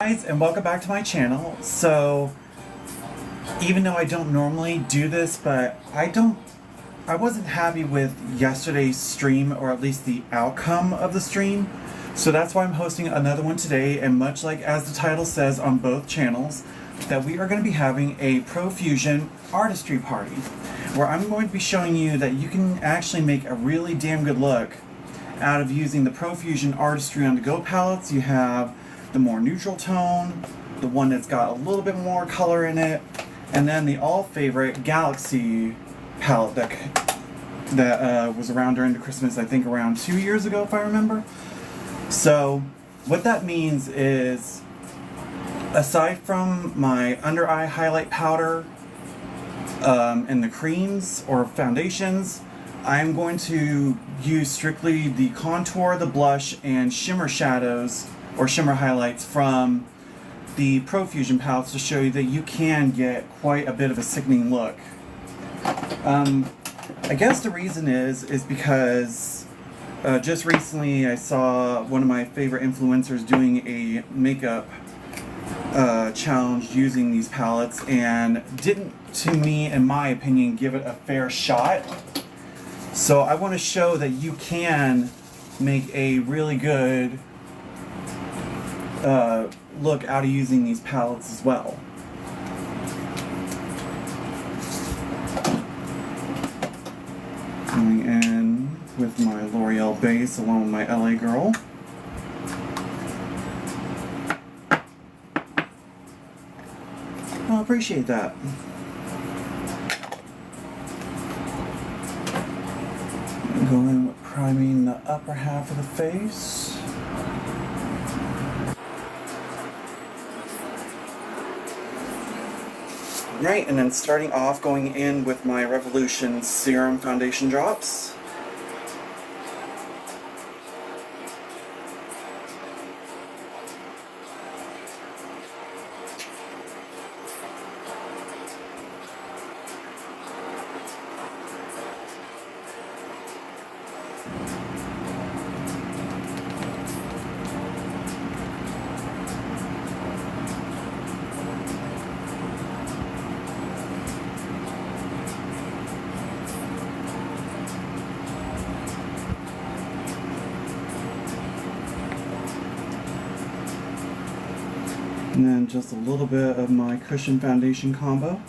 Guys, and welcome back to my channel. So even though I don't normally do this, but I wasn't happy with yesterday's stream, or at least the outcome of the stream. So that's why I'm hosting another one today, and much like as the title says on both channels, that we are going to be having a Profusion Artistry Party, where I'm going to be showing you that you can actually make a really damn good look out of using the Profusion Artistry on the Go palettes. You have the more neutral tone, the one that's got a little bit more color in it, and then the all favorite Galaxy palette that was around during the Christmas, I think around 2 years ago if I remember. So what that means is, aside from my under eye highlight powder and the creams or foundations, I'm going to use strictly the contour, the blush, and shimmer shadows or shimmer highlights from the Profusion palettes to show you that you can get quite a bit of a sickening look. I guess the reason is because just recently I saw one of my favorite influencers doing a makeup challenge using these palettes, and didn't, to me, in my opinion, give it a fair shot. So I want to show that you can make a really good look out of using these palettes as well. Coming in with my L'Oreal base along with my LA Girl. I appreciate that. Go in with priming the upper half of the face. Right, and then starting off, going in with my Revolution Serum Foundation drops. And then just a little bit of my cushion foundation combo.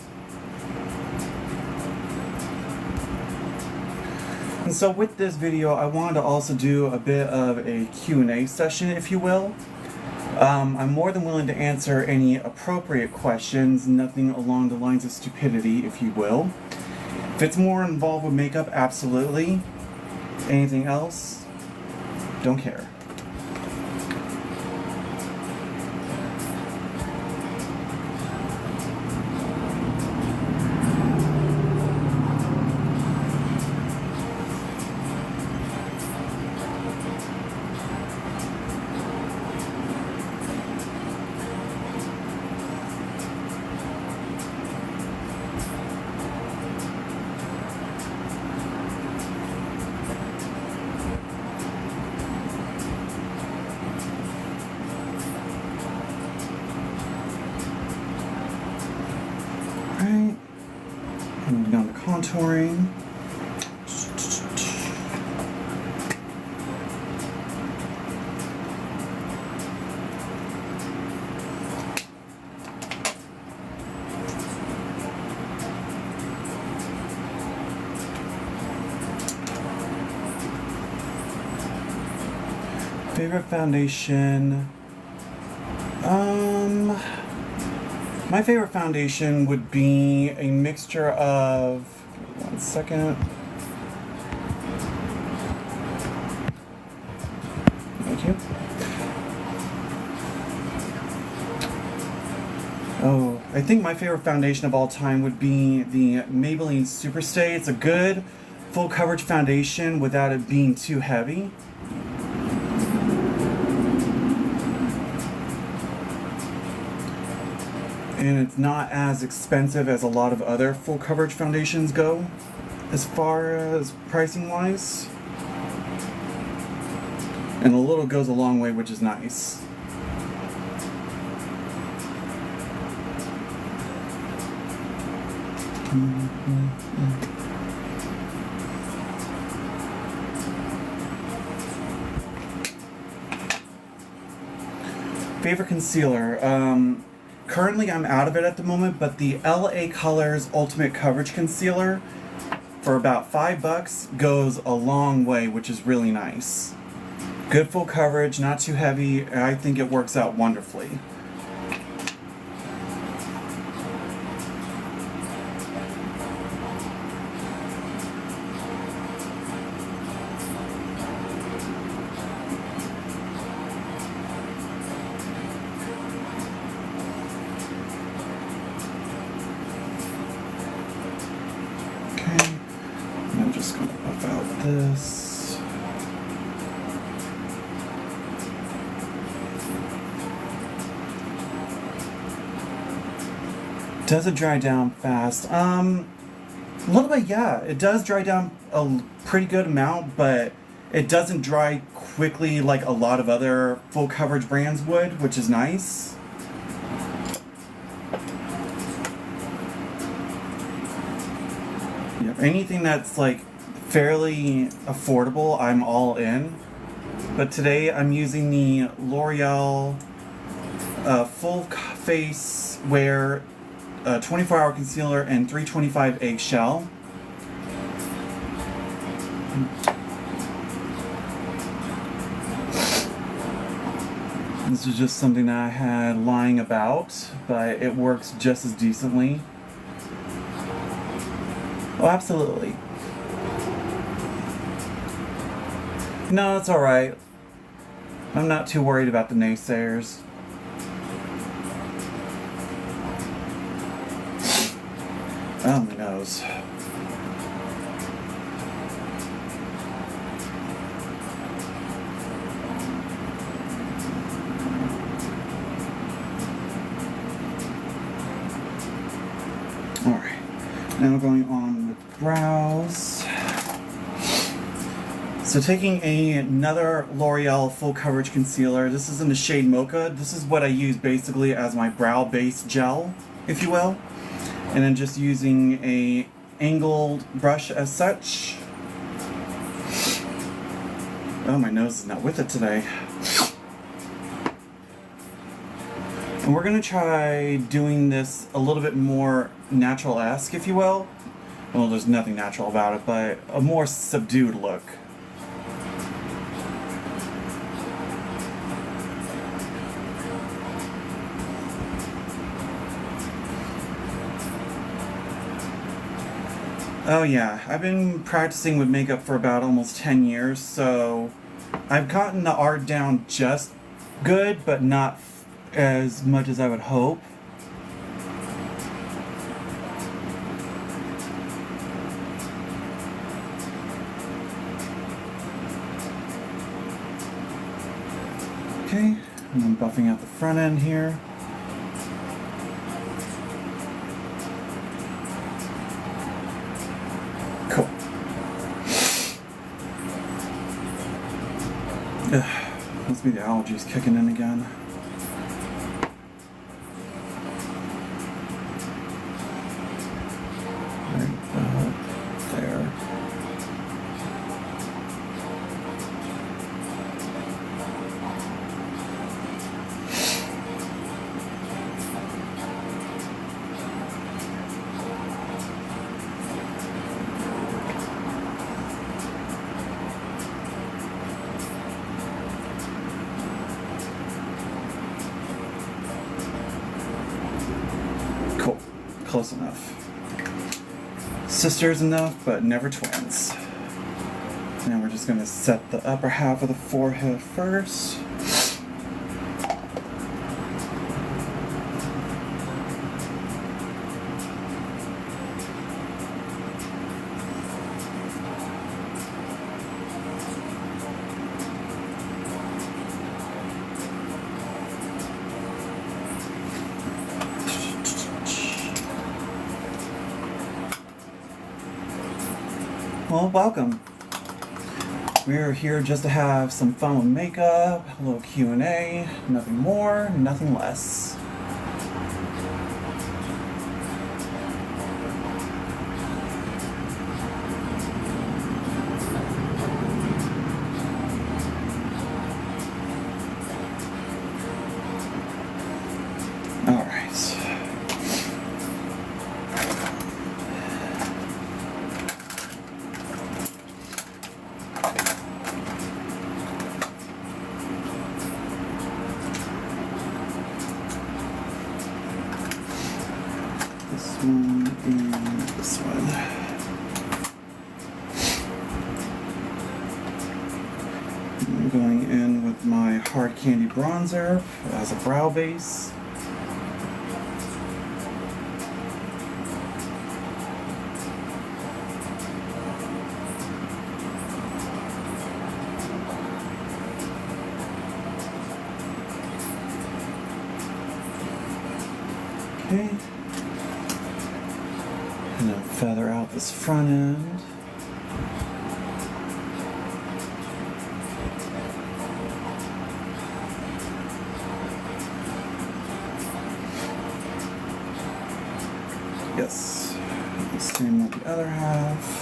And so with this video, I wanted to also do a bit of a Q&A session, if you will. I'm more than willing to answer any appropriate questions, nothing along the lines of stupidity, if you will. If it's more involved with makeup, absolutely. Anything else, don't care. Moving on to contouring. Favorite foundation? My favorite foundation would be a mixture of, give me 1 second. Thank you. Oh, I think my favorite foundation of all time would be the Maybelline Superstay. It's a good full coverage foundation without it being too heavy. And it's not as expensive as a lot of other full coverage foundations go, as far as pricing wise. And a little goes a long way, which is nice. Favorite concealer. Currently I'm out of it at the moment, but the LA Colors Ultimate Coverage Concealer for about $5 goes a long way, which is really nice. Good full coverage, not too heavy. I think it works out wonderfully. I'm just going to buff out this. Does it dry down fast? A little bit, yeah. It does dry down a pretty good amount, but it doesn't dry quickly like a lot of other full coverage brands would, which is nice. Yeah, anything that's like fairly affordable, I'm all in. But today I'm using the L'Oreal Full Face Wear 24-hour concealer and 325 eggshell. This is just something that I had lying about, but it works just as decently. Oh, absolutely. No, it's alright. I'm not too worried about the naysayers. Oh, my nose. Alright, now going on with brows. So taking another L'Oreal full coverage concealer. This is in the shade Mocha. This is what I use basically as my brow base gel, if you will. And then just using a angled brush as such. Oh, my nose is not with it today. And we're gonna try doing this a little bit more natural-esque, if you will. Well, there's nothing natural about it, but a more subdued look. Oh yeah, I've been practicing with makeup for about almost 10 years, so I've gotten the art down just good, but not as much as I would hope. Okay, and I'm buffing out the front end here. Cool. Must be the allergies kicking in again. Right about there. Close enough. Sisters enough, but never twins. Now we're just going to set the upper half of the forehead first. Well, welcome. we are here just to have some fun with makeup, a little Q&A, nothing more, nothing less. This one and this one. I'm going in with my hard candy bronzer as a brow base. Okay. And then feather out this front end. Yes. Same with the other half.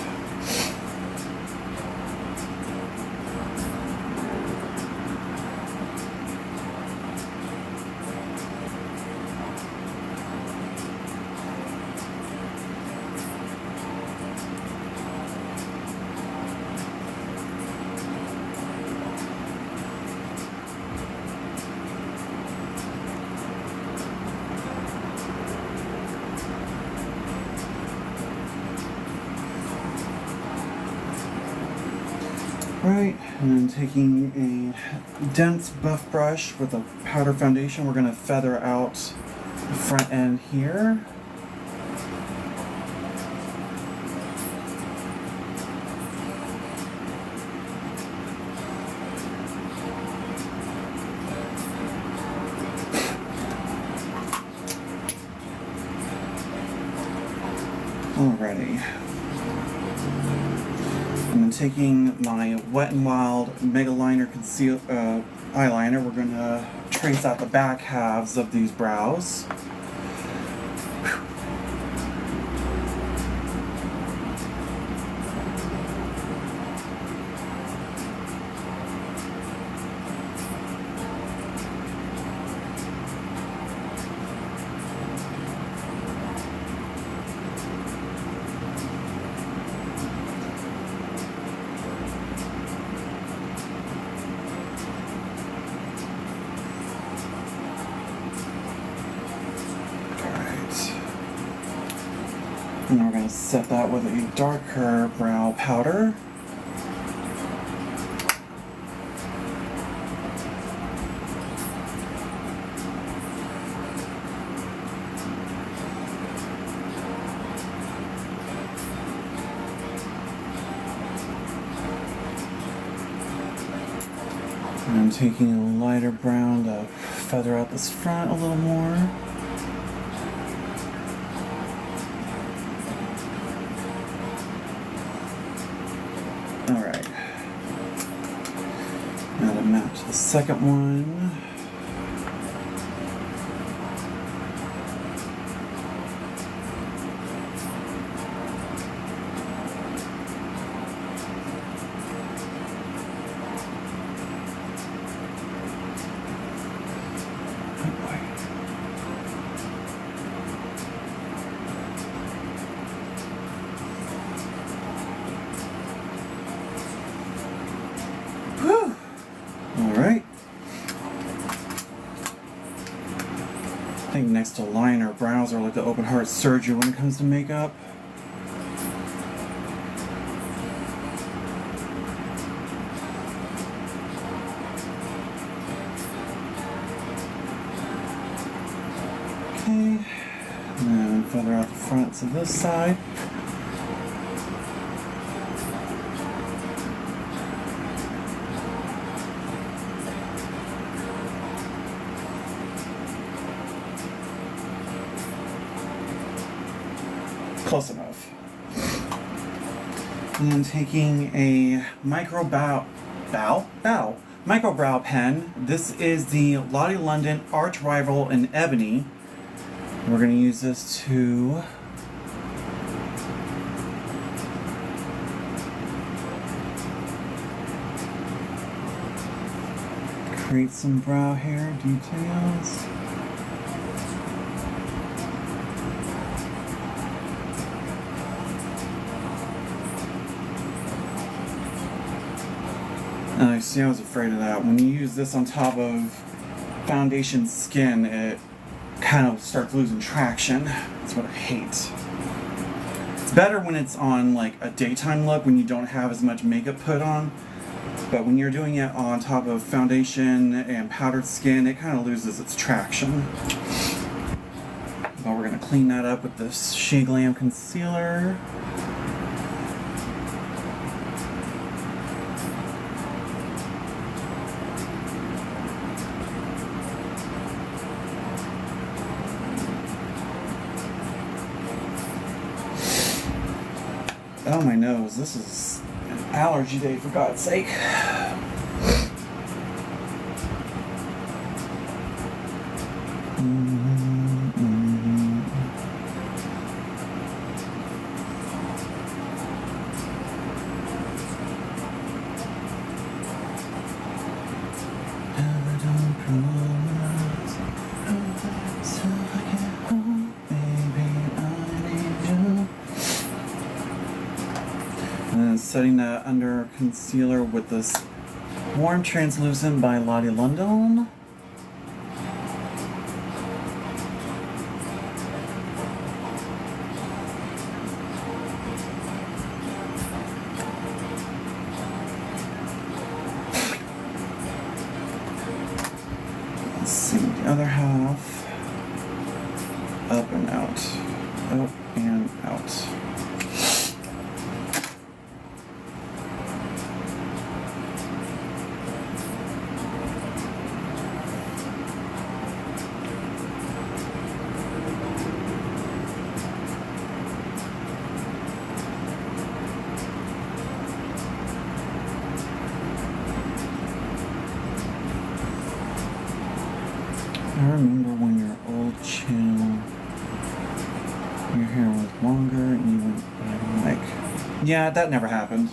Right, and then taking a dense buff brush with a powder foundation, we're going to feather out the front end here. Alrighty. And then taking my Wet n Wild Mega Liner Conceal eyeliner, we're going to trace out the back halves of these brows. And we're going to set that with a darker brow powder. And I'm taking a lighter brown to feather out this front a little more. Alright, now to match the second one. Alright. I think next to liner, brows are like the open heart surgery when it comes to makeup. Okay. And then feather out the fronts of this side. Close enough. And I'm taking a micro brow pen. This is the Lottie London Arch Rival in Ebony. We're going to use this to create some brow hair details. I see, I was afraid of that. When you use this on top of foundation skin, it kind of starts losing traction. That's what I hate. It's better when it's on like a daytime look when you don't have as much makeup put on. But when you're doing it on top of foundation and powdered skin, it kind of loses its traction. But we're going to clean that up with this Shea Glam concealer. Oh, my nose. This is an allergy day, for God's sake. And setting that under concealer with this Warm Translucent by Lottie London. Let's see the other half. Up and out. Up and out. I remember when your old channel, your hair was longer and you went like, yeah, that never happened.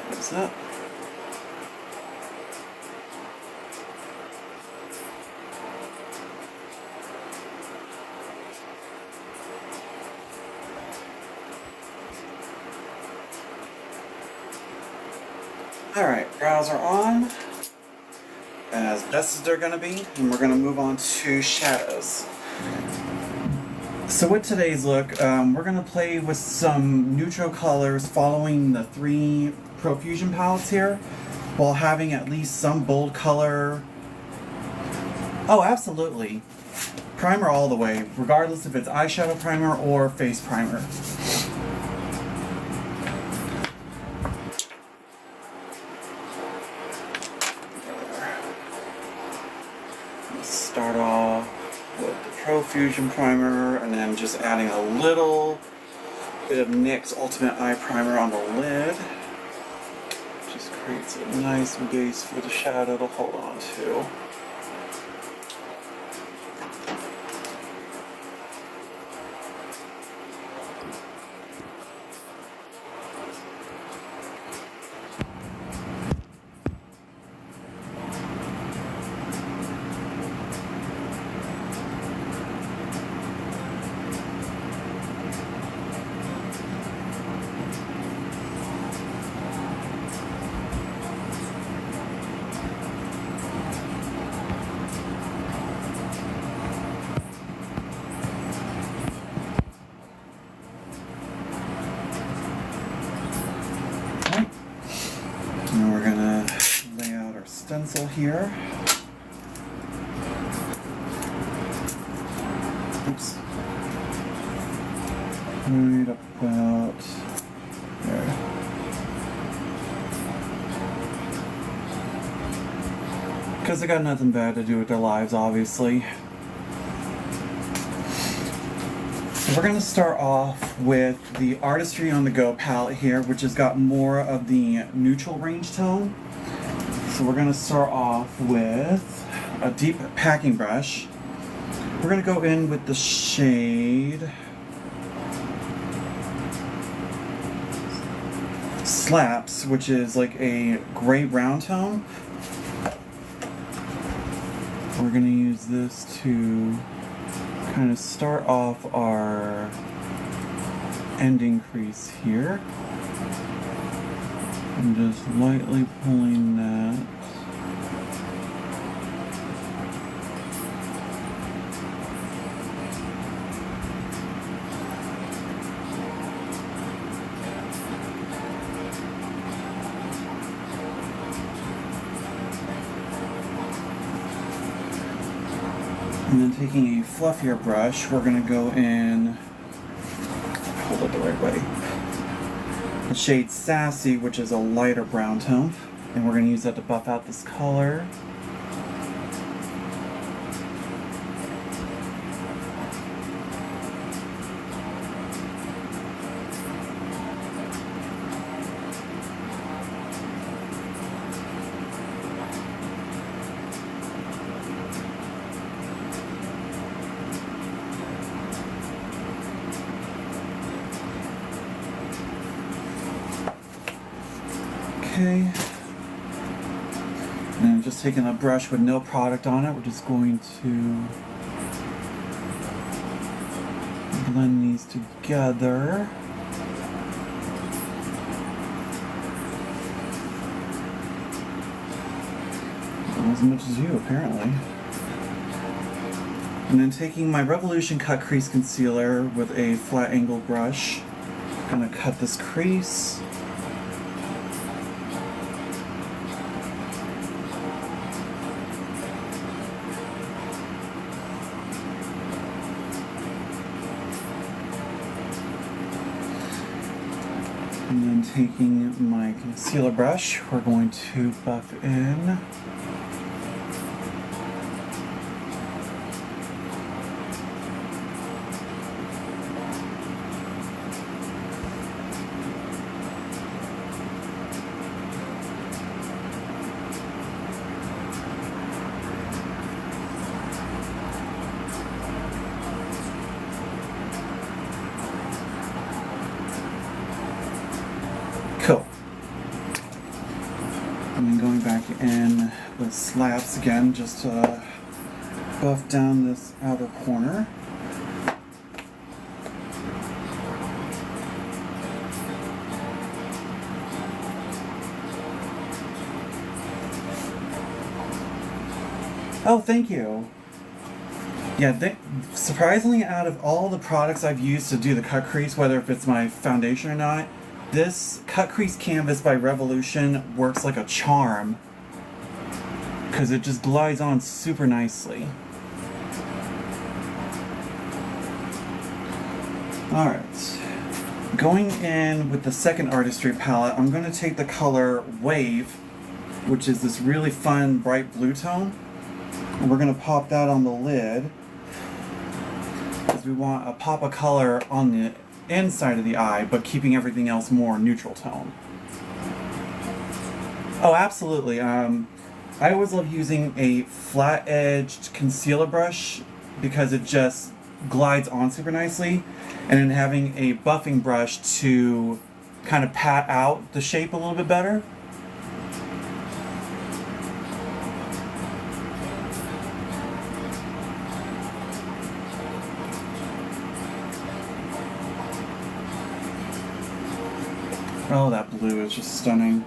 What's that? Alright, brows are on as best as they're going to be, and we're going to move on to shadows. So with today's look, we're going to play with some neutral colors following the 3 Profusion palettes here, while having at least some bold color. Oh, absolutely. Primer all the way, regardless if it's eyeshadow primer or face primer. Start off with the Profusion primer and then just adding a little bit of NYX Ultimate Eye Primer on the lid. Just creates a nice base for the shadow to hold on to. pencil here. Oops. Right about there. Because they got nothing bad to do with their lives, obviously. So we're going to start off with the Artistry on the Go palette here, which has got more of the neutral range tone. So we're going to start off with a deep packing brush. We're going to go in with the shade Slaps, which is like a gray-brown tone. We're going to use this to kind of start off our ending crease here. And just lightly pulling that. And then taking a fluffier brush, we're going to go in, hold it the right way, the shade Sassy, which is a lighter brown tone. And we're going to use that to buff out this color. Okay, and just taking a brush with no product on it, we're just going to blend these together. Not as much as you, apparently. And then taking my Revolution Cut Crease Concealer with a flat angle brush, I'm going to cut this crease. And then taking my concealer brush, we're going to buff in. Cool. And then going back in with Slaps again, just to buff down this outer corner. Oh, thank you. Yeah, surprisingly, out of all the products I've used to do the cut crease, whether if it's my foundation or not, this cut crease canvas by Revolution works like a charm because it just glides on super nicely. Alright, going in with the second Artistry palette, I'm going to take the color Wave, which is this really fun bright blue tone, and we're going to pop that on the lid because we want a pop of color on the inside of the eye, but keeping everything else more neutral tone. Oh, absolutely. I always love using a flat-edged concealer brush because it just glides on super nicely, and then having a buffing brush to kind of pat out the shape a little bit better. Oh, that blue is just stunning.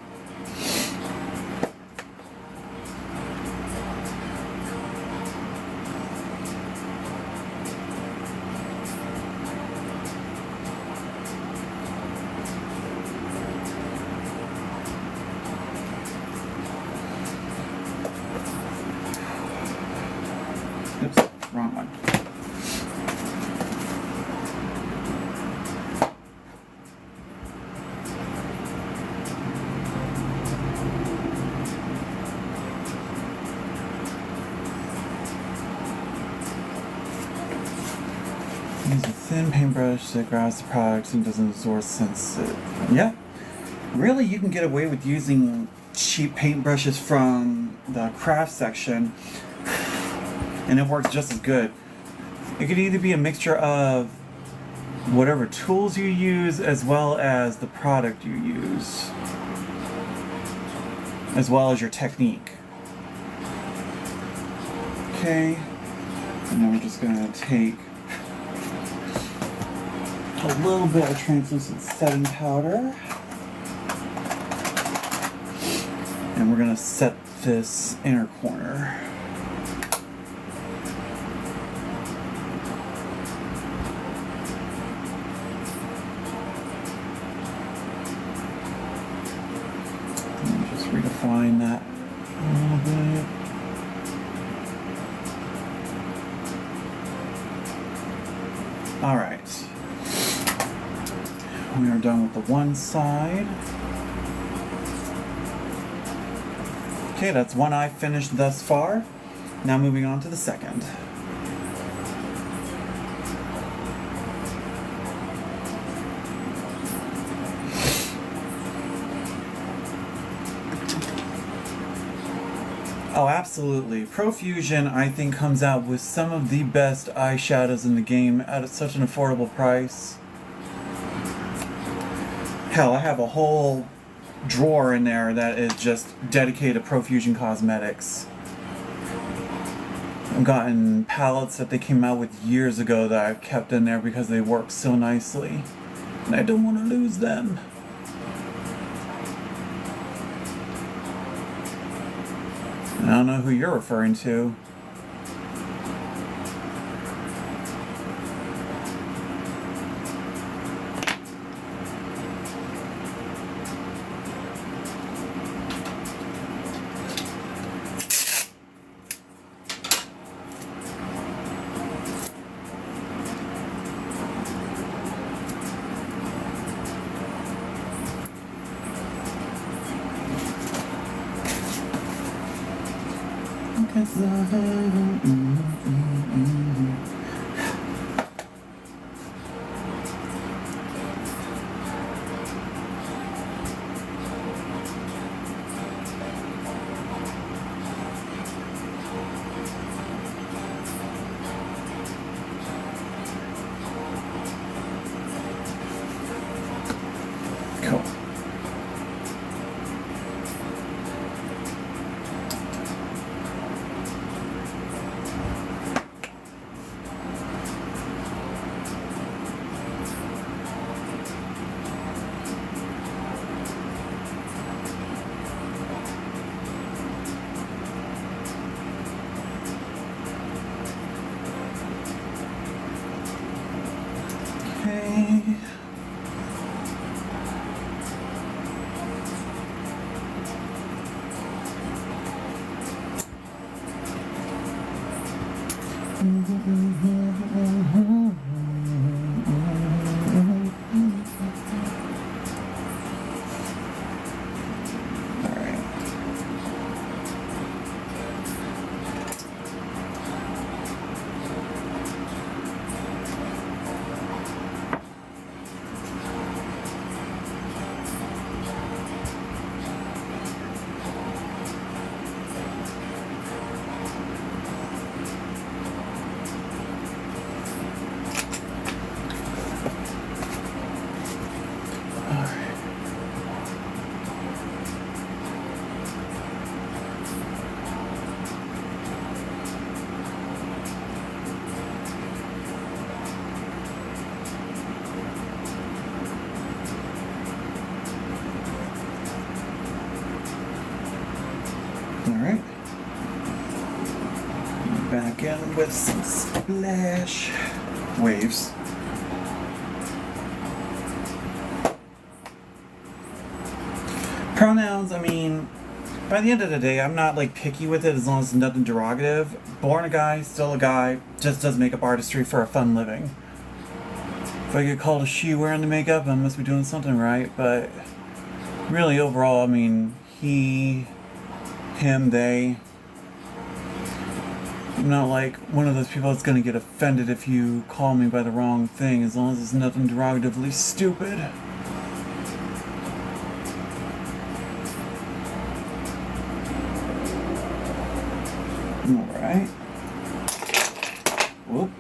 paintbrush that grabs the products and doesn't absorb sensitive. Yeah. Really, you can get away with using cheap paintbrushes from the craft section and it works just as good. It could either be a mixture of whatever tools you use as well as the product you use, as well as your technique. Okay, and then we're just gonna take a little bit of translucent setting powder and we're gonna set this inner corner. Let me just redefine that a little bit. All right. We are done with the one side. Okay, that's one eye finished thus far. Now moving on to the second. Oh, absolutely. Profusion, I think, comes out with some of the best eyeshadows in the game at such an affordable price. Hell, I have a whole drawer in there that is just dedicated to Profusion cosmetics. I've gotten palettes that they came out with years ago that I've kept in there because they work so nicely. And I don't want to lose them. I don't know who you're referring to. Cool. Okay. Alright. Back in with some splash waves. Pronouns, I mean, by the end of the day, I'm not like picky with it as long as it's nothing derogative. Born a guy, still a guy, just does makeup artistry for a fun living. If I get called a she wearing the makeup, I must be doing something right, but really overall, I mean, he, him, they, I'm not like one of those people that's gonna get offended if you call me by the wrong thing, as long as it's nothing derogatively stupid. Alright. Whoop.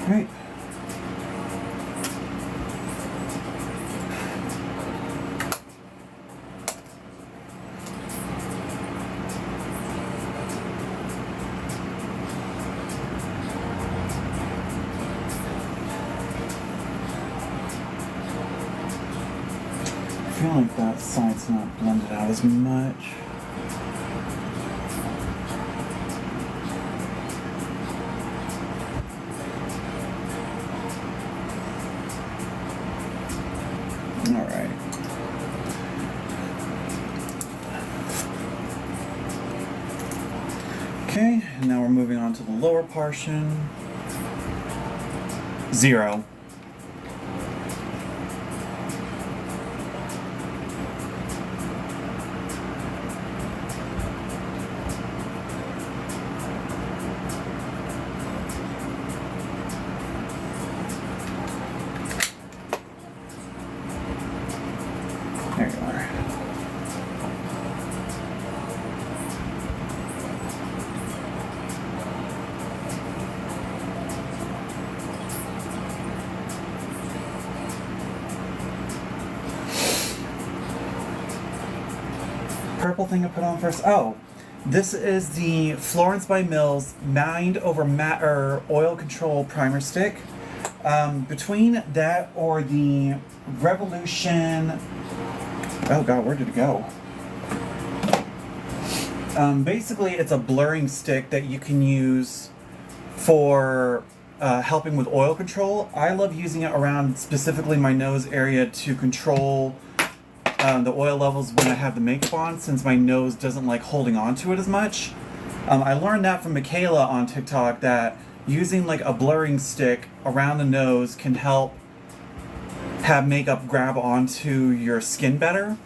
Right. I feel like that side's not blended out as much. Alright. Okay, and now we're moving on to the lower portion. 0. There you are. Purple thing I put on first. Oh, this is the Florence by Mills Mind Over Matter Oil Control Primer Stick. Between that or the Revolution. Oh god, where did it go? Basically, it's a blurring stick that you can use for helping with oil control. I love using it around specifically my nose area to control the oil levels when I have the makeup on, since my nose doesn't like holding on to it as much. I learned that from Michaela on TikTok, that using like a blurring stick around the nose can help have makeup grab onto your skin better.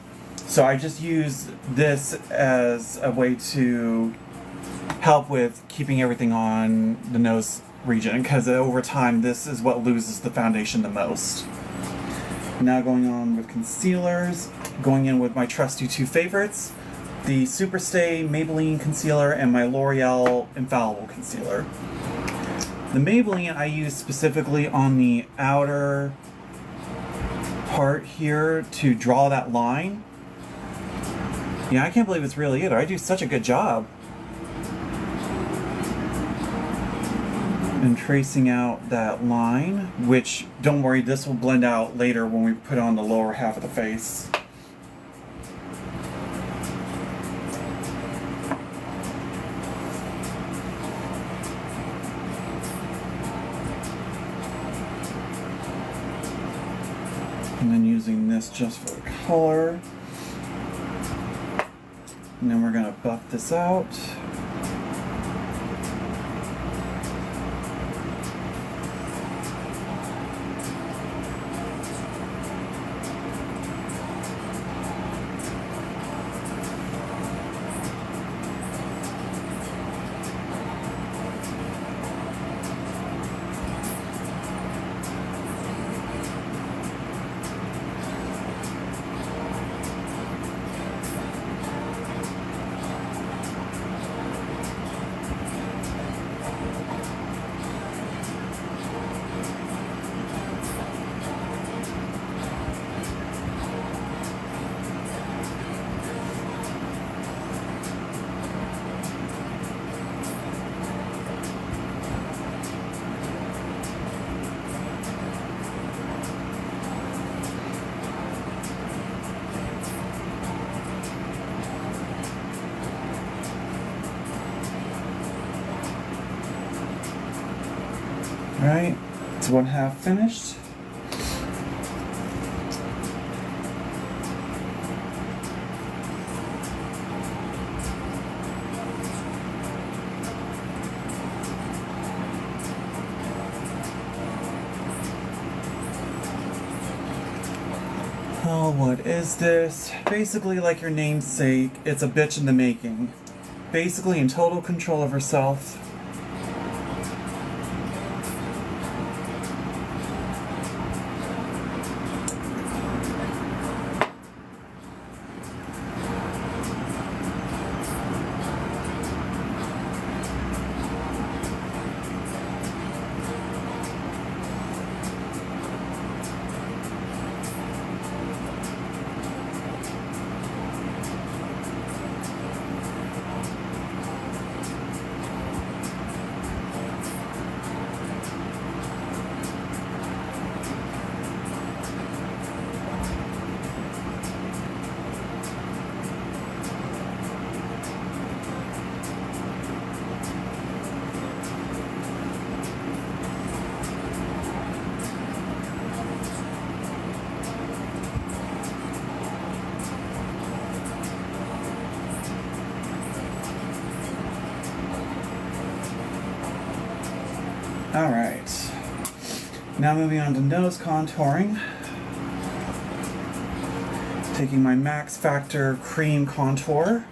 So I just use this as a way to help with keeping everything on the nose region, because over time this is what loses the foundation the most. Now going on with concealers, going in with my trusty two favorites, the Superstay Maybelline Concealer and my L'Oreal Infallible Concealer. The Maybelline I use specifically on the outer part here to draw that line. Yeah, I can't believe it's real either. I do such a good job in tracing out that line, which, don't worry, this will blend out later when we put on the lower half of the face. And then using this just for the color. And then we're going to buff this out. Alright, it's one half finished. what is this? Basically, like your namesake, it's a bitch in the making. Basically in total control of herself. Alright, now moving on to nose contouring. Taking my Max Factor Cream Contour.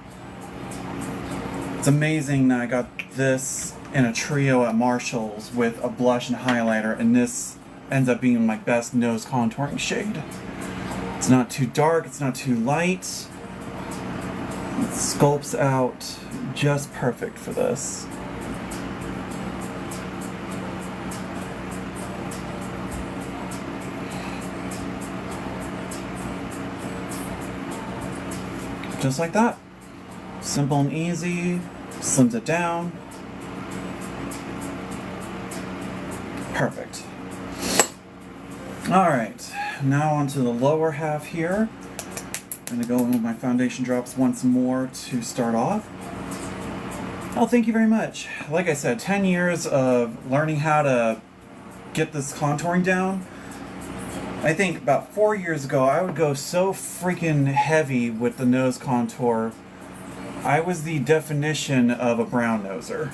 It's amazing that I got this in a trio at Marshall's with a blush and highlighter, and this ends up being my best nose contouring shade. It's not too dark, it's not too light. It sculpts out just perfect for this. Just like that. Simple and easy, slims it down. Perfect. Alright, now onto the lower half here. I'm going to go in with my foundation drops once more to start off. Oh, thank you very much. Like I said, 10 years of learning how to get this contouring down. I think about 4 years ago, I would go so freaking heavy with the nose contour. I was the definition of a brown noser.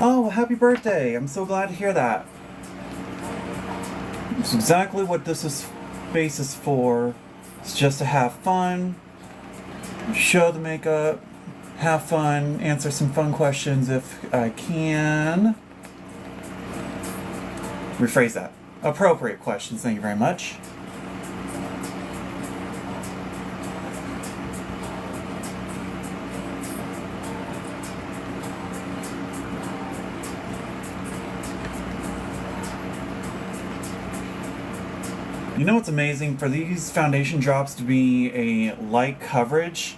Oh, happy birthday! I'm so glad to hear that. It's exactly what this space is for. It's just to have fun, show the makeup, have fun, answer some fun questions if I can. Rephrase that. Appropriate questions, thank you very much. You know what's amazing? For these foundation drops to be a light coverage,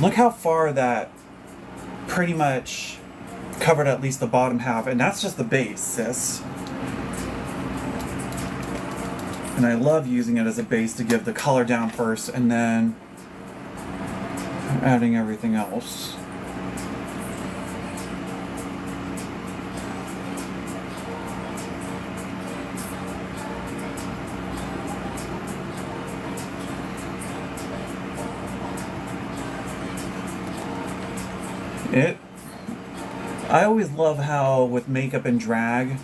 look how far that pretty much covered at least the bottom half, and that's just the base, sis. And I love using it as a base to give the color down first and then adding everything else. I always love how with makeup and drag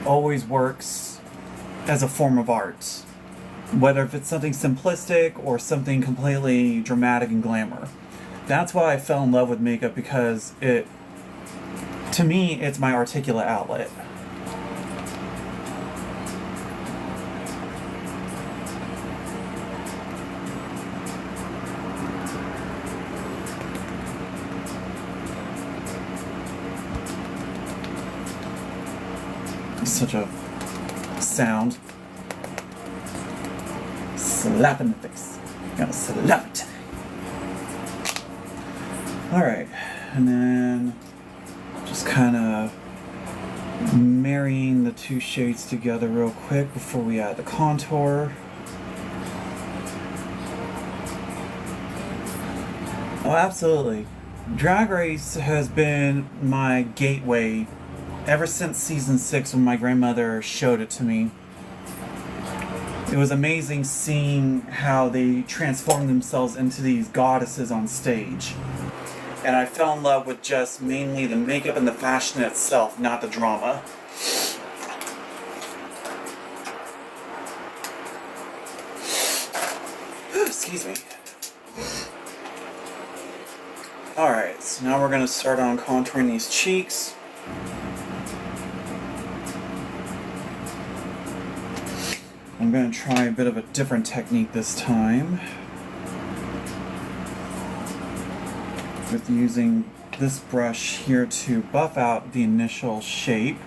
always works as a form of art. Whether if it's something simplistic or something completely dramatic and glamour. That's why I fell in love with makeup, because to me, it's my articulate outlet. Such a sound. Slap in the face. Gotta slap it. Alright, and then just kind of marrying the two shades together real quick before we add the contour. Oh, absolutely. Drag Race has been my gateway ever since season 6 when my grandmother showed it to me. It was amazing seeing how they transformed themselves into these goddesses on stage. And I fell in love with just mainly the makeup and the fashion itself, not the drama. Excuse me. Alright, so now we're going to start on contouring these cheeks. I'm going to try a bit of a different technique this time, with using this brush here to buff out the initial shape.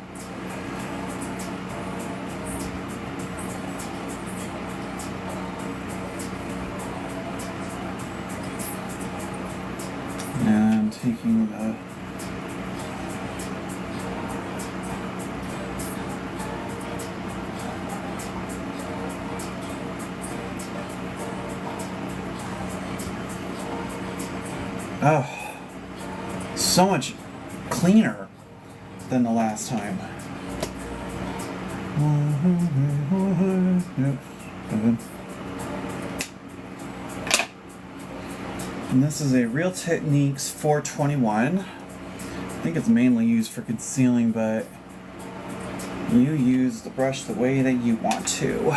And taking the so much cleaner than the last time. And this is a Real Techniques 421. I think it's mainly used for concealing, but you use the brush the way that you want to.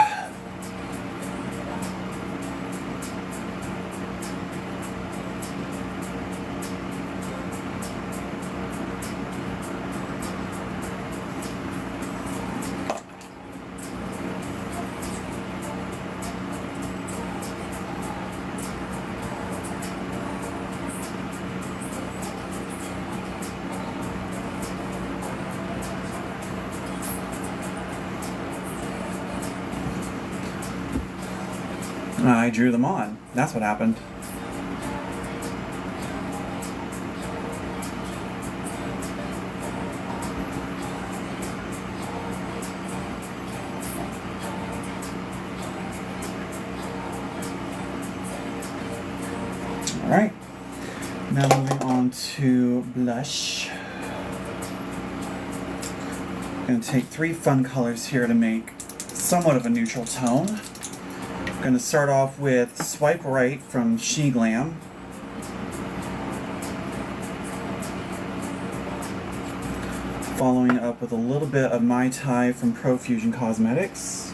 I drew them on. That's what happened. Alright. Now moving on to blush. I'm going to take 3 fun colors here to make somewhat of a neutral tone. I'm going to start off with Swipe Right from She Glam. Following up with a little bit of Mai Tai from Profusion Cosmetics.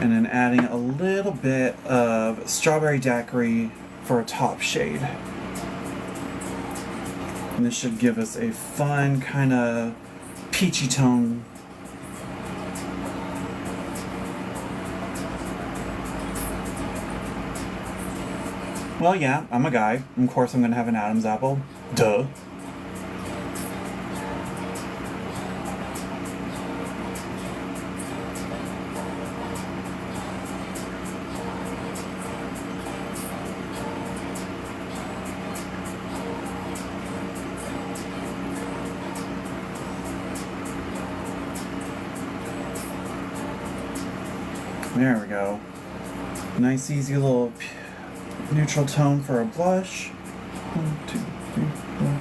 And then adding a little bit of Strawberry Daiquiri for a top shade. And this should give us a fun kind of peachy tone. Well, yeah, I'm a guy. Of course I'm going to have an Adam's apple. Duh. There we go. Nice, easy little neutral tone for a blush. 1, 2, 3, 4,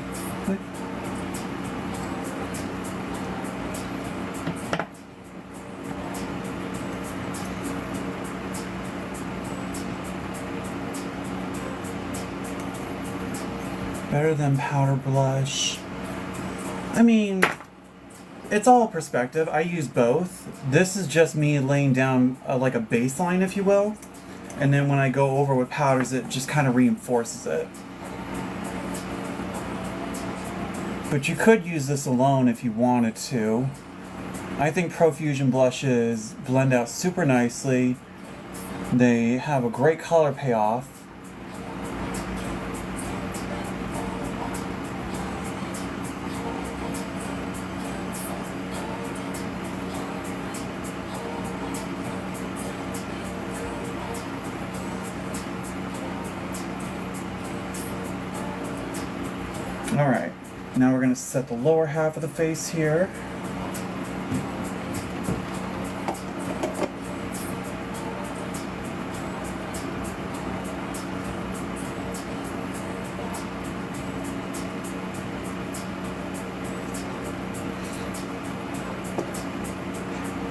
5. Better than powder blush. I mean, it's all perspective. I use both. This is just me laying down like a baseline, if you will. And then when I go over with powders, it just kind of reinforces it. But you could use this alone if you wanted to. I think Profusion blushes blend out super nicely. They have a great color payoff. Alright, now we're going to set the lower half of the face here.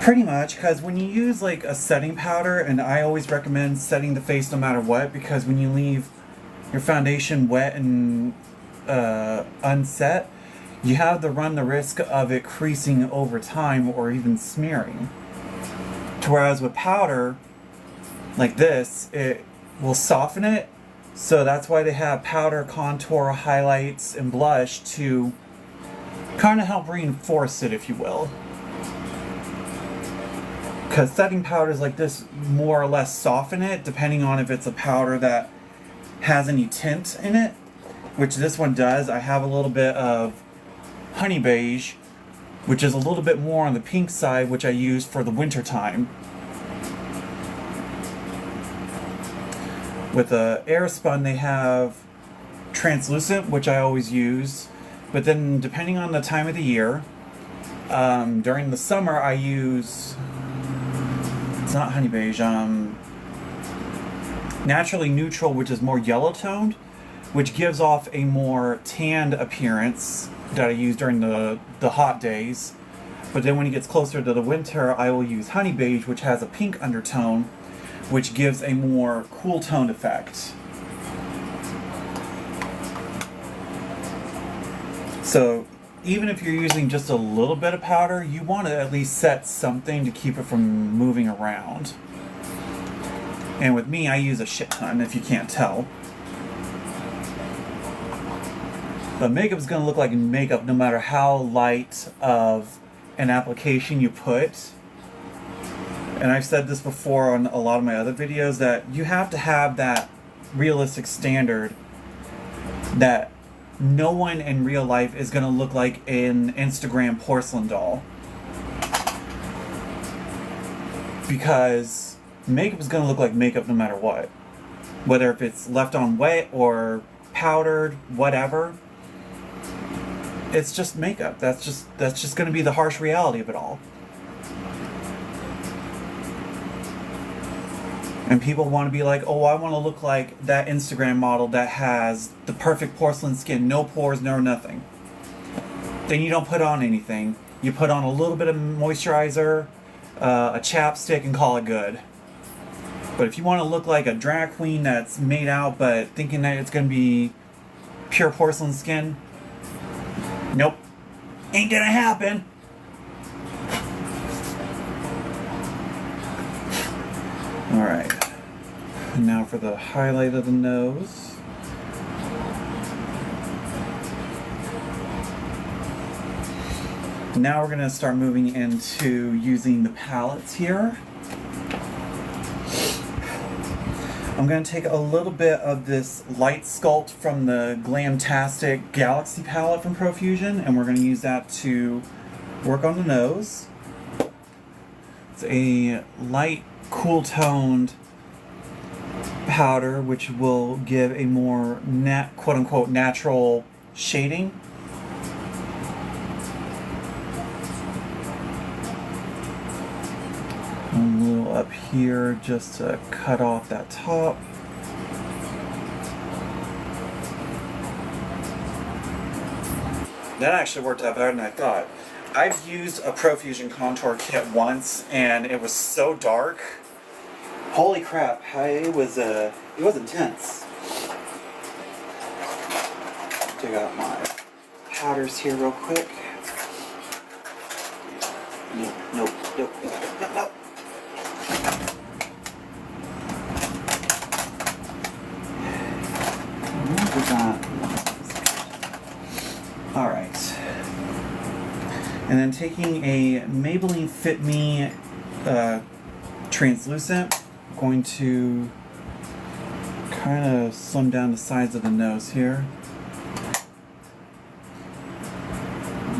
Pretty much, because when you use like a setting powder, and I always recommend setting the face no matter what, because when you leave your foundation wet and unset, you have to run the risk of it creasing over time or even smearing. Whereas with powder like this, it will soften it. So that's why they have powder, contour, highlights, and blush to kind of help reinforce it, if you will. Because setting powders like this more or less soften it, depending on if it's a powder that has any tint in it, which this one does. I have a little bit of honey beige, which is a little bit more on the pink side, which I use for the winter time. With the Airspun, they have translucent, which I always use, but then depending on the time of the year, during the summer I use, it's not honey beige, naturally neutral, which is more yellow toned, which gives off a more tanned appearance that I use during the hot days. But then when it gets closer to the winter, I will use honey beige, which has a pink undertone, which gives a more cool toned effect. So even if you're using just a little bit of powder, you want to at least set something to keep it from moving around. And with me, I use a shit ton, if you can't tell. But makeup is going to look like makeup no matter how light of an application you put. And I've said this before on a lot of my other videos, that you have to have that realistic standard that no one in real life is going to look like an Instagram porcelain doll. Because makeup is going to look like makeup no matter what. Whether if it's left on wet or powdered, whatever. It's just makeup. That's just going to be the harsh reality of it all. And people want to be like, oh, I want to look like that Instagram model that has the perfect porcelain skin, no pores, no nothing. Then you don't put on anything. You put on a little bit of moisturizer, a chapstick, and call it good. But if you want to look like a drag queen that's made out but thinking that it's going to be pure porcelain skin, nope. Ain't gonna happen. Alright. And now for the highlight of the nose. Now we're going to start moving into using the palettes here. I'm going to take a little bit of this light sculpt from the Glamtastic Galaxy palette from Profusion, and we're going to use that to work on the nose. It's a light, cool-toned powder which will give a more quote-unquote natural shading. A little up here just to cut off that top. That actually worked out better than I thought. I've used a Profusion contour kit once and it was so dark. Holy crap, it was intense. Take out my powders here real quick. Nope. Alright. And then taking a Maybelline Fit Me translucent, I'm going to kind of slim down the sides of the nose here.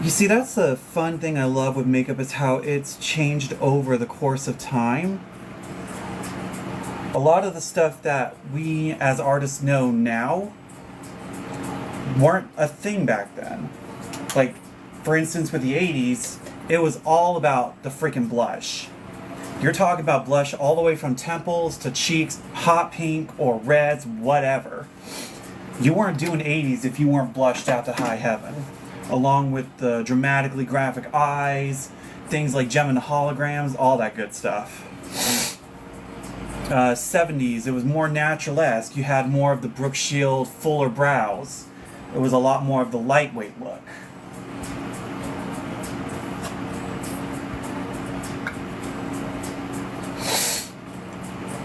You see, that's the fun thing I love with makeup, is how it's changed over the course of time. A lot of the stuff that we as artists know now weren't a thing back then. Like, for instance, with the 80s, it was all about the freaking blush. You're talking about blush all the way from temples to cheeks, hot pink or reds, whatever. You weren't doing 80s if you weren't blushed out to high heaven. Along with the dramatically graphic eyes, things like gem and holograms, all that good stuff. 70s, it was more naturalesque. You had more of the Brooke Shield fuller brows. It was a lot more of the lightweight look.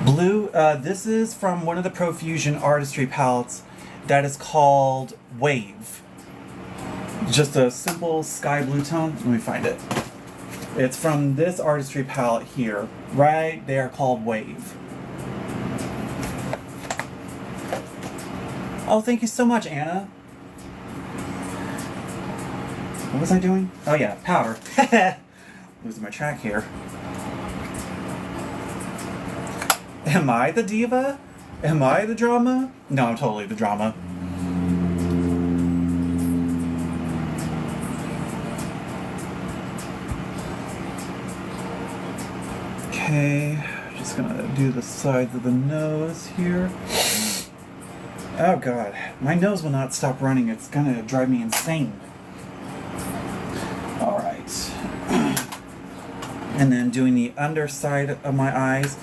Blue, this is from one of the Profusion Artistry Palettes that is called Wave. Just a simple sky blue tone. Let me find it. It's from this artistry palette here. Right there, called Wave. Oh, thank you so much, Anna. What was I doing? Oh yeah, powder. Losing my track here. Am I the diva? Am I the drama? No, I'm totally the drama. Okay, just gonna do the sides of the nose here. Oh god, my nose will not stop running. It's gonna drive me insane. Alright. And then doing the underside of my eyes.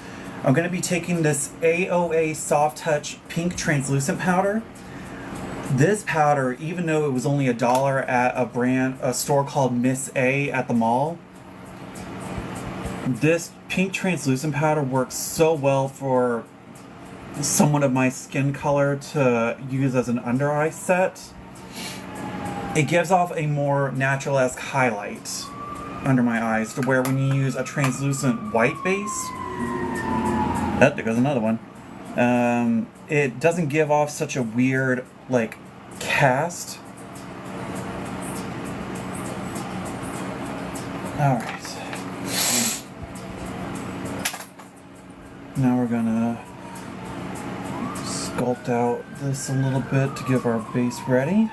I'm going to be taking this AOA Soft Touch Pink Translucent Powder. This powder, even though it was only $1 at a store called Miss A at the mall, this pink translucent powder works so well for someone of my skin color to use as an under eye set. It gives off a more natural-esque highlight under my eyes, to where when you use a translucent white base, oh, there goes another one. It doesn't give off such a weird, like, cast. Alright. Now we're gonna sculpt out this a little bit to give our base ready.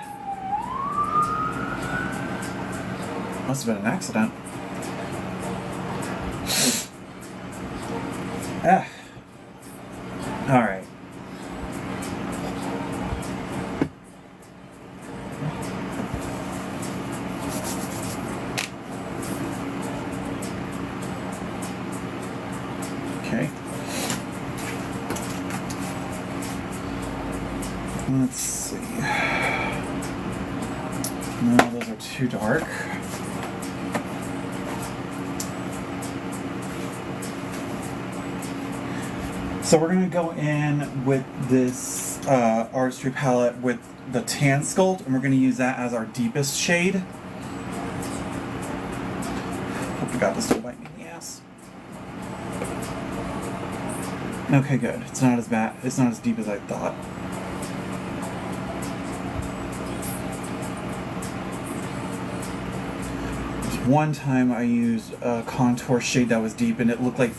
Must have been an accident. Ah. Alright. Okay. Let's see. No, those are too dark. So we're going to go in with this artistry palette with the tan sculpt, and we're going to use that as our deepest shade. Hope you got this to bite me in the ass. Okay, good. It's not as bad. It's not as deep as I thought. There's one time I used a contour shade that was deep, and it looked like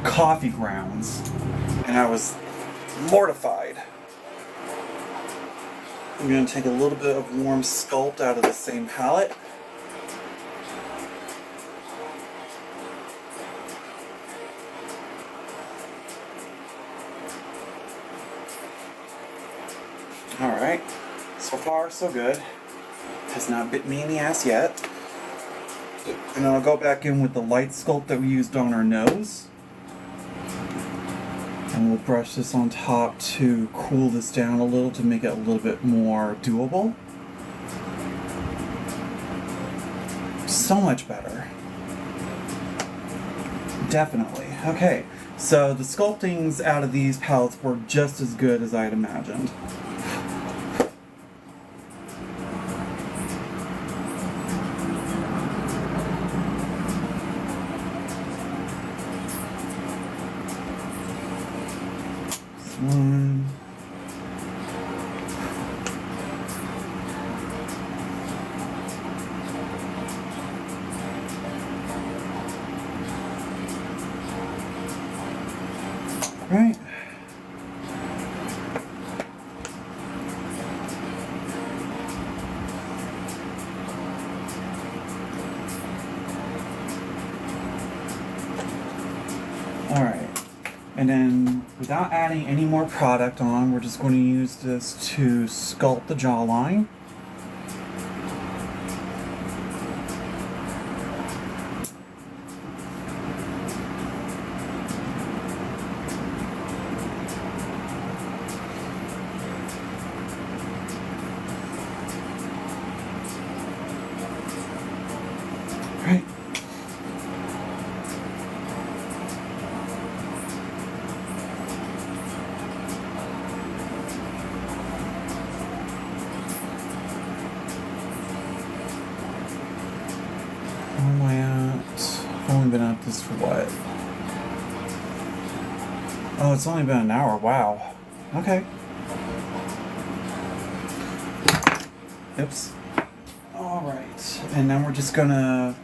coffee grounds. And I was mortified. I'm going to take a little bit of warm sculpt out of the same palette. Alright, so far so good. Has not bit me in the ass yet. And then I'll go back in with the light sculpt that we used on our nose. And we'll brush this on top to cool this down a little, to make it a little bit more doable. So much better. Definitely. Okay, so the sculptings out of these palettes were just as good as I had imagined. One. Right. All right. And then, without adding any more product on, we're just going to use this to sculpt the jawline. only been at this for what? Oh, it's only been an hour. Wow. Okay. Oops. Alright. And now we're just gonna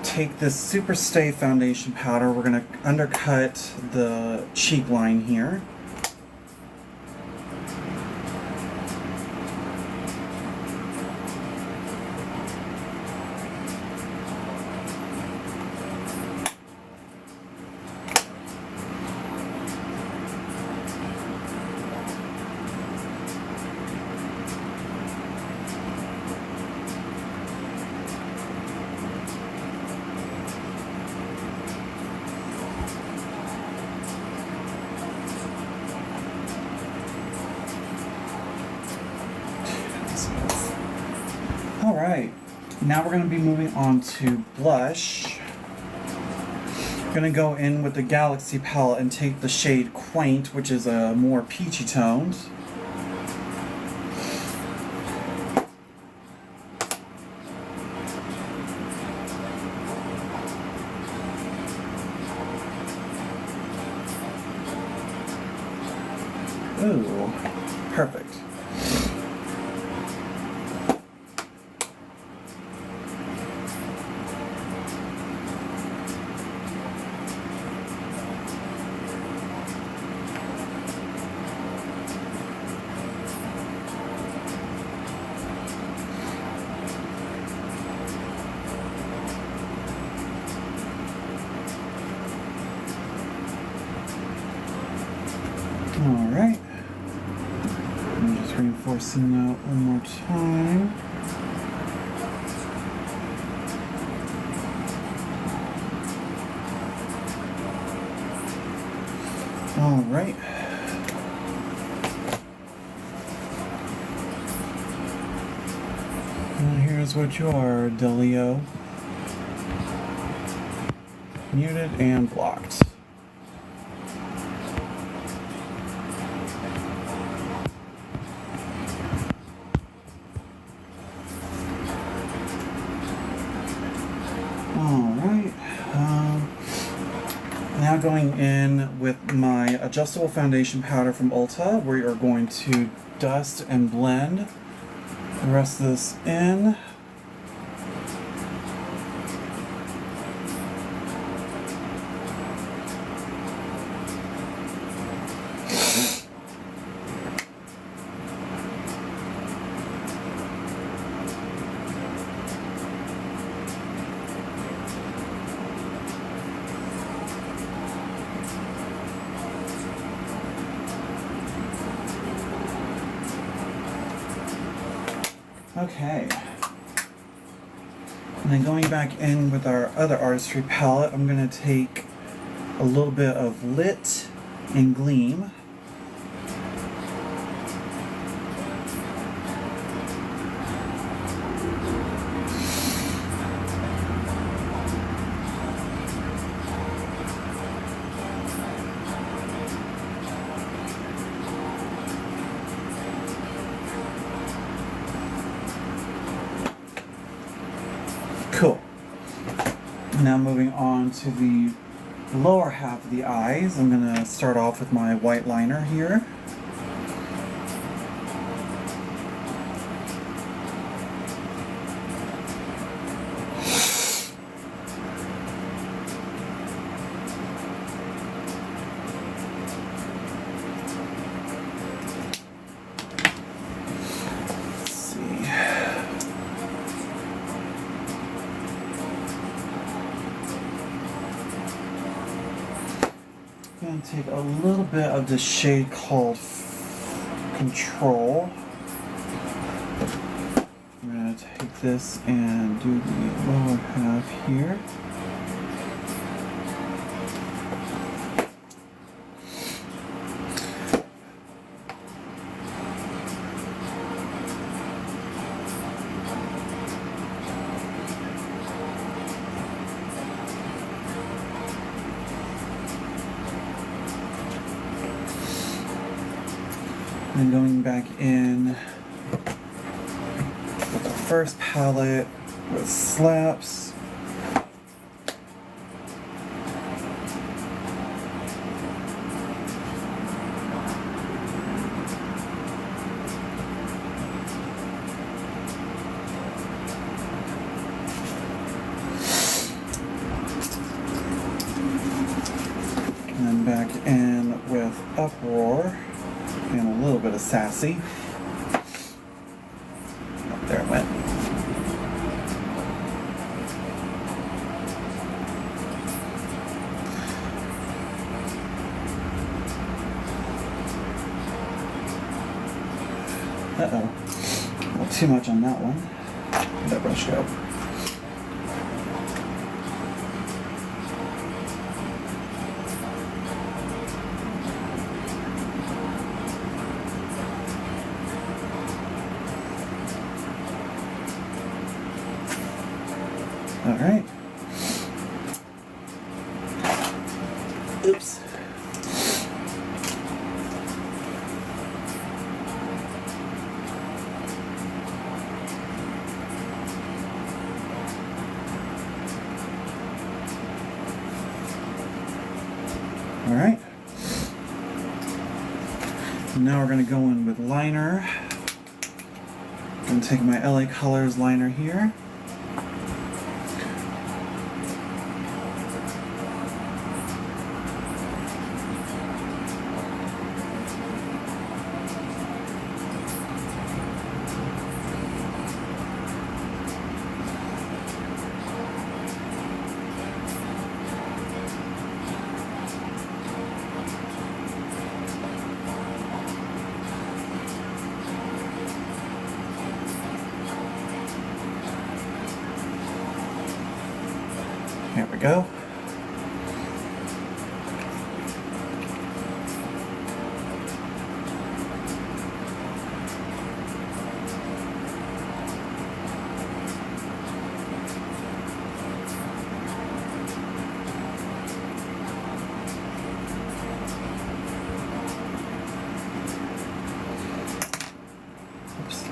take this Super Stay foundation powder. We're gonna undercut the cheek line here. Alright, now we're going to be moving on to blush. I'm going to go in with the Galaxy palette and take the shade Quaint, which is a more peachy toned. Ooh, perfect. Alright. I'm just reinforcing that one more time. Alright. And here's what you are, Delio. Muted and blocked. Alright, now going in with my adjustable foundation powder from Ulta, we are going to dust and blend the rest of this in. Okay, and then going back in with our other artistry palette, I'm going to take a little bit of Lit and Gleam. Cool. Now moving on to the lower half of the eyes, I'm going to start off with my white liner here. I'm going to take a little bit of the shade called Control. I'm going to take this and do the lower half here. And going back in with the first palette with Slaps. back in with Uproar and a little bit of Sassy. Oh, there it went. Uh-oh. A little too much on that one. Where'd that brush go? All right. Oops. All right. Now we're going to go in with liner. I'm going to take my LA Colors liner here. There we go. Oops.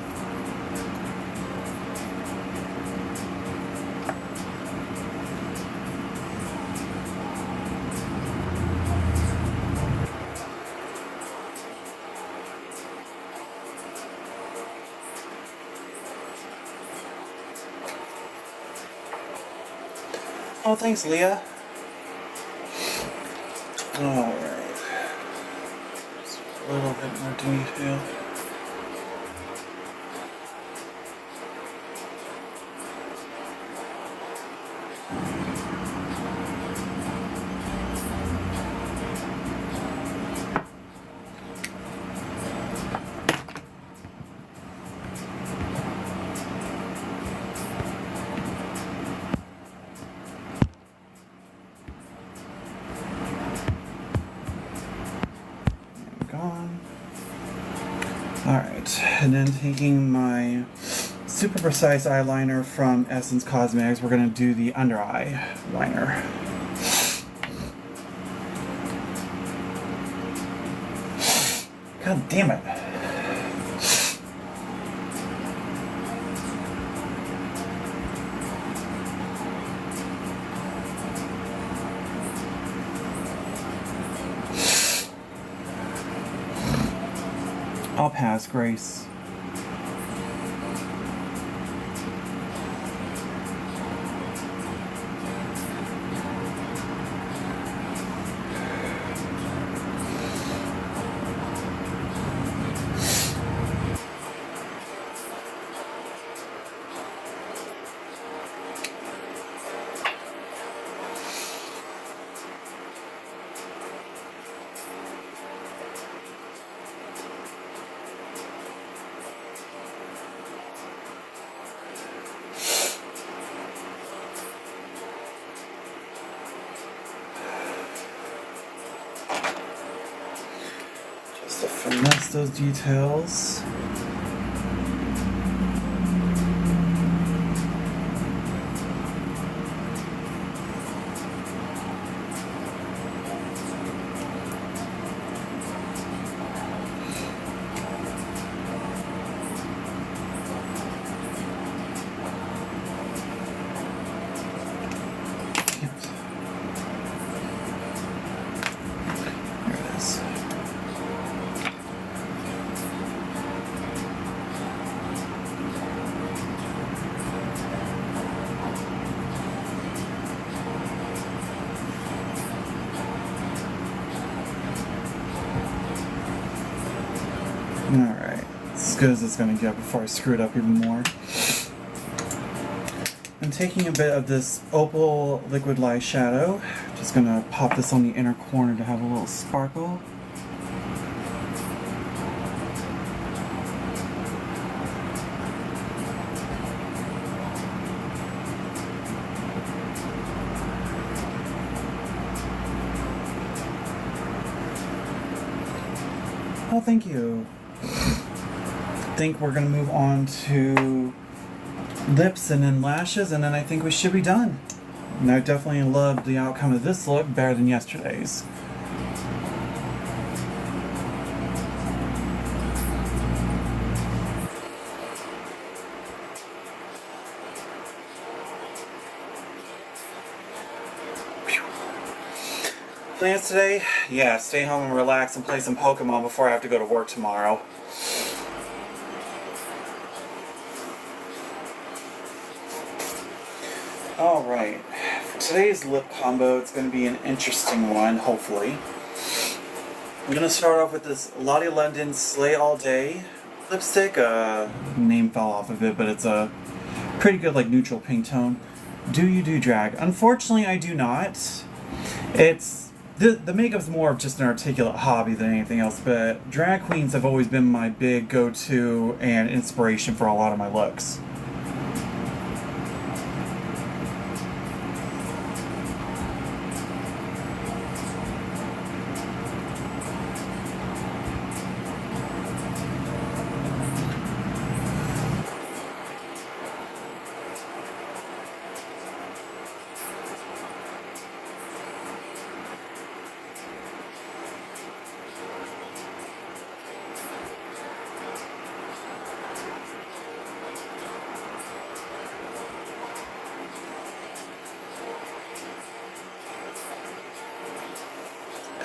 Oh, thanks, Leah. Alright. Just a little bit more detail. Gone. Alright, and then taking my super precise eyeliner from Essence Cosmetics, we're going to do the under eye liner. God damn it. I'll pass, Grace. Just to finesse those details. as good as it's going to get before I screw it up even more. I'm taking a bit of this opal liquid light shadow. Just going to pop this on the inner corner to have a little sparkle. Oh, thank you. I think we're going to move on to lips and then lashes, and then I think we should be done. And I definitely loved the outcome of this look better than yesterday's. Plans today? Yeah, stay home and relax and play some Pokemon before I have to go to work tomorrow. Alright, for today's lip combo, it's going to be an interesting one, hopefully. I'm going to start off with this Lottie London Slay All Day lipstick. Name fell off of it, but it's a pretty good, like, neutral pink tone. Do you do drag? Unfortunately, I do not. It's the makeup's more of just an articulate hobby than anything else, but drag queens have always been my big go-to and inspiration for a lot of my looks.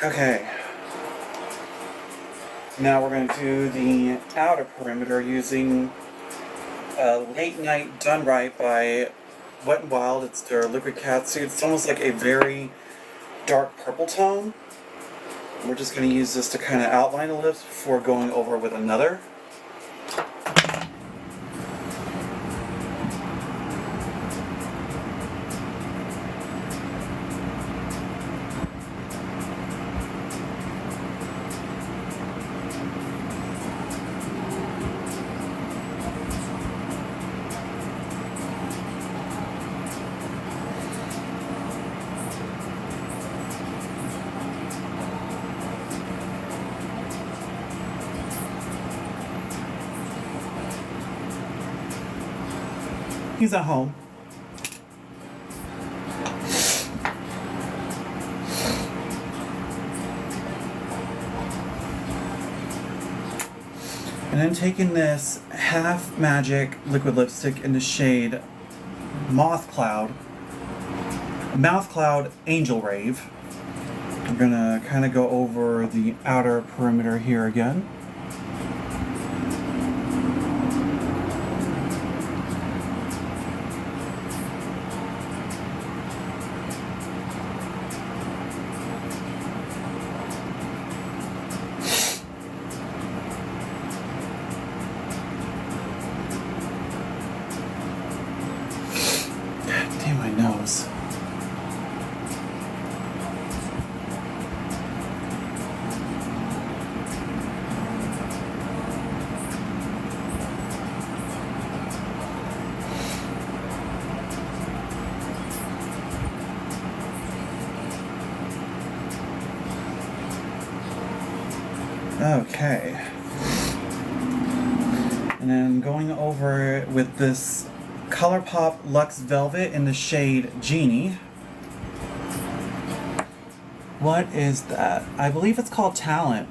Okay, now we're going to do the outer perimeter using Late Night Done Right by Wet n Wild. It's their liquid catsuit. It's almost like a very dark purple tone. We're just going to use this to kind of outline the lips before going over with another. He's at home. And then taking this Half Magic liquid lipstick in the shade Mouth Cloud Angel Rave. I'm gonna kind of go over the outer perimeter here again. My nose. Okay. And then going over with this ColourPop Luxe Velvet in the shade Genie. What is that? I believe it's called Talent.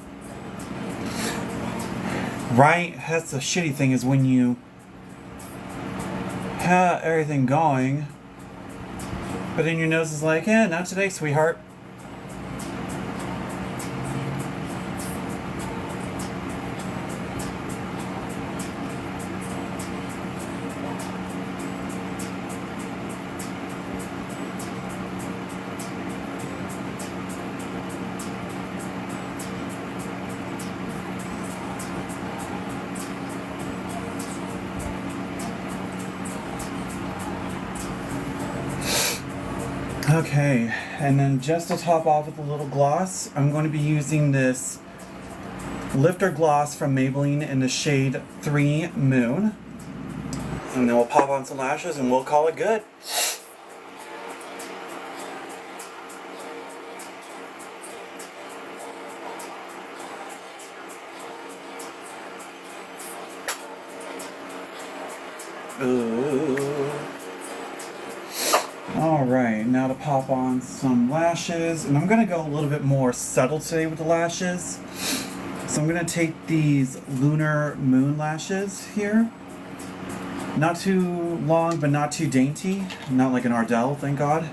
Right? That's the shitty thing, is when you have everything going, but then your nose is like, eh, not today, sweetheart. Okay, and then just to top off with a little gloss, I'm going to be using this lifter gloss from Maybelline in the shade 3 Moon. And then we'll pop on some lashes and we'll call it good. Ooh. Alright, now to pop on some lashes. And I'm going to go a little bit more subtle today with the lashes. So I'm going to take these Lunar Moon lashes here. Not too long, but not too dainty. Not like an Ardell, thank God.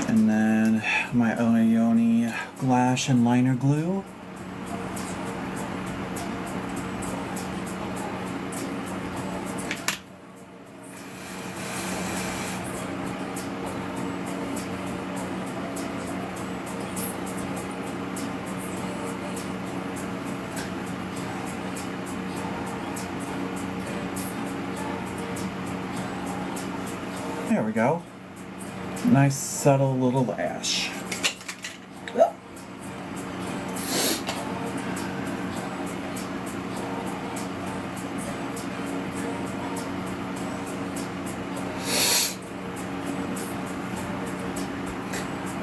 And then my Onayoni Glash and Liner Glue. There we go. Nice subtle little lash.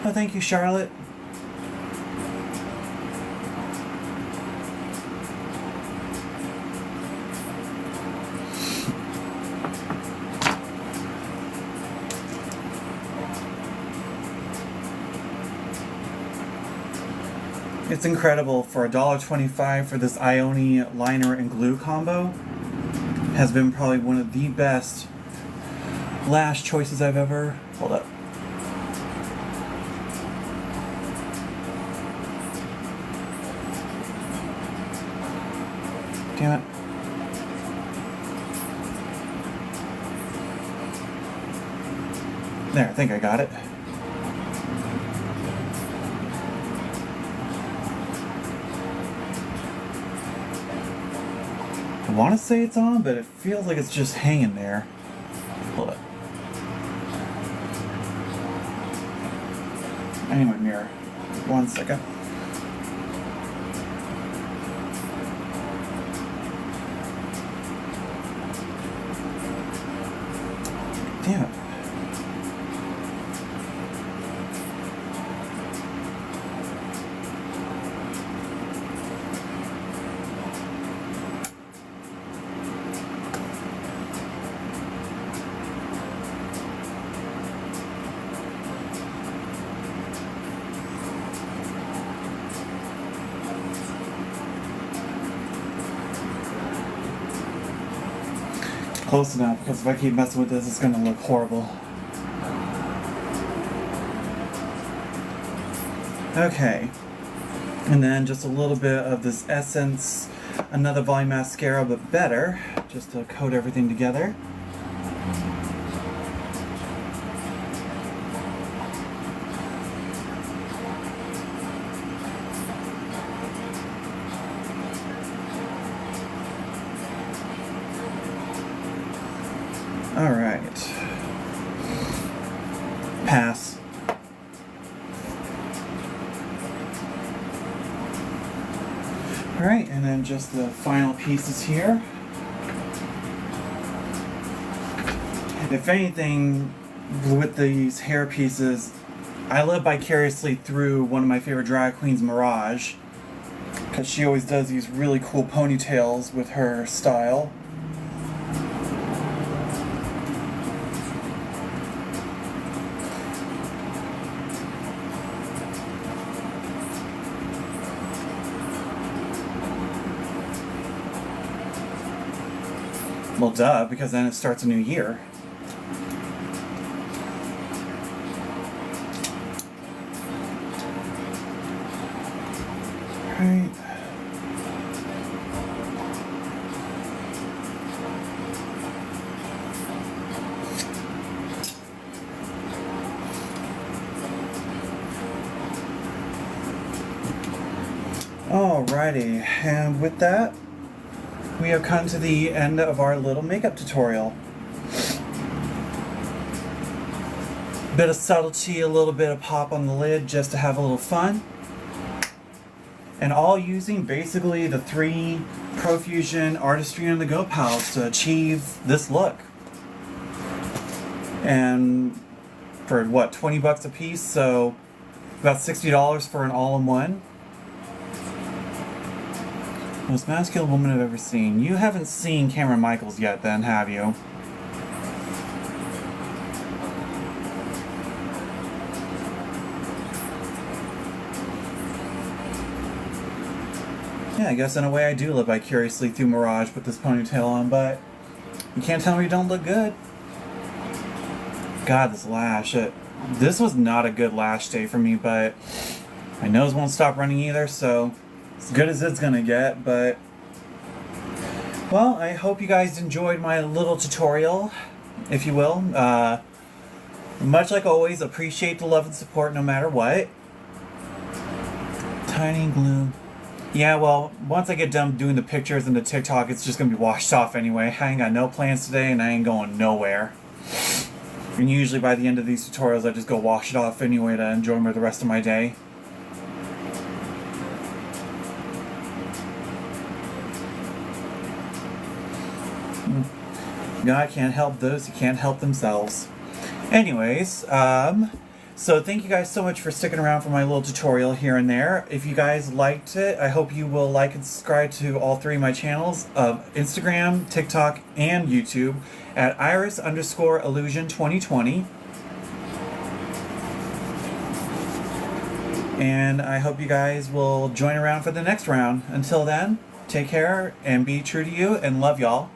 Oh, thank you, Charlotte. It's incredible. For $1.25 for this Ioni liner and glue combo has been probably one of the best lash choices I've ever. Hold up. Damn it. There, I think I got it. I want to say it's on, but it feels like it's just hanging there. Hold up. I need my mirror. 1 second. Damn it. Close enough, because if I keep messing with this, it's going to look horrible. Okay. And then just a little bit of this Essence, another volume mascara, but better, just to coat everything together. Alright. Pass. Alright, and then just the final pieces here. If anything, with these hair pieces, I live vicariously through one of my favorite drag queens, Mirage, because she always does these really cool ponytails with her style. Well, duh, because then it starts a new year. Right. Alrighty, and with that, we have come to the end of our little makeup tutorial. Bit of subtlety, a little bit of pop on the lid just to have a little fun. And all using basically the 3 Profusion Artistry on the Go palettes to achieve this look. And for what, 20 bucks a piece, so about $60 for an all-in-one. Most masculine woman I've ever seen. You haven't seen Cameron Michaels yet then, have you? Yeah, I guess in a way I do live vicariously through Mirage with this ponytail on, but you can't tell me you don't look good. God, this lash. This was not a good lash day for me, but my nose won't stop running either, so as good as it's gonna get, but... Well, I hope you guys enjoyed my little tutorial, if you will. Much like always, appreciate the love and support no matter what. Tiny glue. Yeah, well, once I get done doing the pictures and the TikTok, it's just gonna be washed off anyway. I ain't got no plans today, and I ain't going nowhere. And usually by the end of these tutorials, I just go wash it off anyway to enjoy the rest of my day. God can't help those who can't help themselves. Anyways, so thank you guys so much for sticking around for my little tutorial here and there. If you guys liked it, I hope you will like and subscribe to all 3 of my channels of Instagram, TikTok, and YouTube at iris_illusion2020. And I hope you guys will join around for the next round. Until then, take care and be true to you and love y'all.